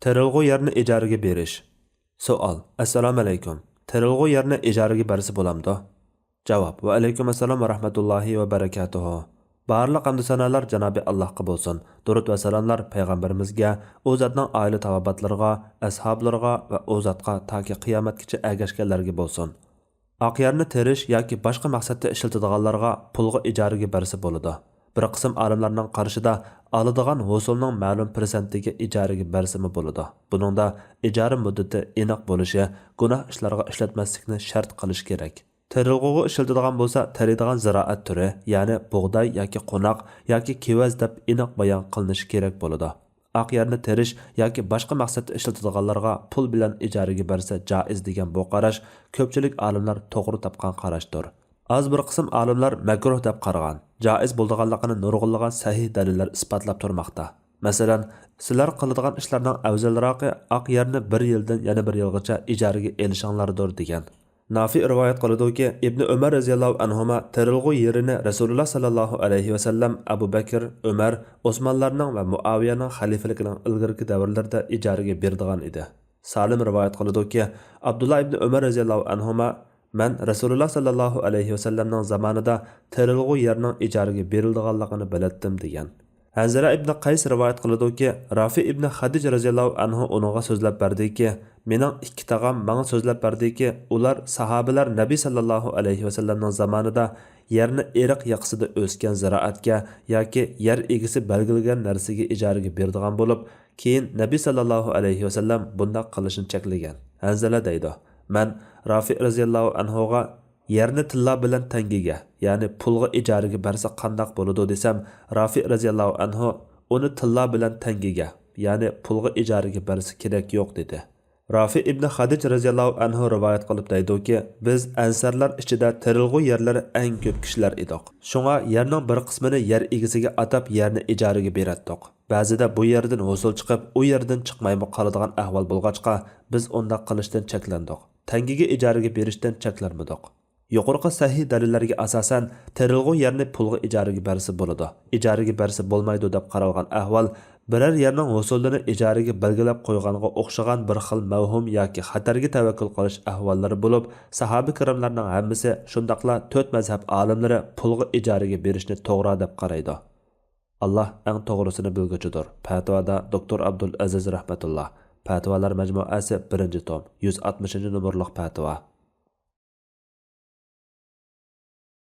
Terilg'u yerni ijaraga berish. Savol. Assalomu alaykum. Terilg'u yerni ijaraga bersa bo'lamdi? Javob. Va alaykum assalom va rahmatullohi va barakatuhu. Barliq hamd sanolar Janobi Allohga bo'lsin. Durud va salomlar payg'ambarimizga, u zotning oila tavobatlariga, ashablariga va u zotga toki qiyomatgacha ergashganlarga bo'lsin. Oq yerni terish yoki boshqa maqsadda ishlatadiganlarga pulga ijaraga bersa bo'ladi. Bir qism olimlarning qarashida oladigan hosulning ma'lum persentiga ijaraga bersimi bo'ladi. Buningda ijara muddati aniq bo'lishi, gunoh ishlarga ishlatmaslikni shart qilish kerak. Terilg'uga ishlatadigan bo'lsa, teradigan ziroat turi, ya'ni bug'doy yoki qo'noq yoki kevaz deb aniq bayon qilinishi kerak bo'ladi. Oq yerni terish yoki boshqa maqsadda ishlatadiganlarga pul bilan ijaraga bersa joiz degan bu qarash ko'pchilik olimlar to'g'ri topgan qarashdir. Az bir qism olimlar makruh deb qaragan, joiz bo'lganligini nurg'unlagan sahih dalillar isbotlab turmoqda. Masalan, sizlar qiladigan ishlarning afzalroqi oq yerni 1 yildan yana 1 yilgacha ijaraga elishinglardir degan. Nafi rivoyat qiladi-ki, Ibn Umar roziyallohu anhuma terilg'u yerini Rasululloh sallallohu alayhi va sallam Abu Bakr, Umar, Osmonlarning va Muaviyaning xalifaligining ilgirki davrlarida ijaraga berdigan edi. Salim rivoyat qiladi-ki, Abdullah ibn Umar roziyallohu anhuma "Men Rasululloh sallallohu alayhi va sallamning zamonida terilg'u yerning ijaraga berilganligini bilatdim" degan. Hanzala ibn Qays rivoyat qiladi-ki, Rafi ibn Xadij roziyallohu anhu uningga so'zlab berdiki, "Mening ikki tog'am menga so'zlab berdiki, ular sahobalar Nabiy sallallohu alayhi va sallamning zamonida yerni eriq yaqsida o'sgan ziroatga yoki yer egisi belgilagan narsaga ijaraga berdigan bo'lib, keyin Nabiy sallallohu alayhi va sallam bunday qilishni cheklagan." Hanzala deydi: "Men Rafi roziyallohu anhuga yerni tilla bilan tangiga, ya'ni pulga ijaraga bersa qandoq bo'ladi desam, Rafi roziyallohu anhu uni tilla bilan tangiga, ya'ni pulga ijaraga bersa kerak yo'q dedi." Rafi ibn Xadij roziyallohu anhu rivoyat qilib deydi-ki, "Biz ansarlar ichida terilg'u yerlari eng ko'p kishilar edik. Shunga yerning bir qismini yer egasiga atab yerni ijaraga beratdik. Ba'zida bu yerdan hosil chiqib, u yerdan chiqmaymi qoladigan ahvol bo'lg'achqa, biz unda qilishdan cheklandik. Tangiga ijaraga berishdan cheklanmadik." Yuqorqi sahih dalillarga asosan terilg'u yerni pulga ijaraga bersa bo'ladi. Ijaraga bersa bo'lmaydi deb qaralgan ahvol biror yerning hosulini ijaraga belgilab qo'yganiga o'xshagan bir xil mavhum yoki xatarga tavakkul qilish ahvollari bo'lib, sahoba kiramlarning hammasi shundaqla 4 mazhab olimlari pulga ijaraga berishni to'g'ri deb qaraydi. Alloh eng to'g'risini bilguchidir. Fatvoda Dr. Abdul Aziz rahmatulloh. Fatvolar majmuasi 1-tom, 160-numurliq fatvo.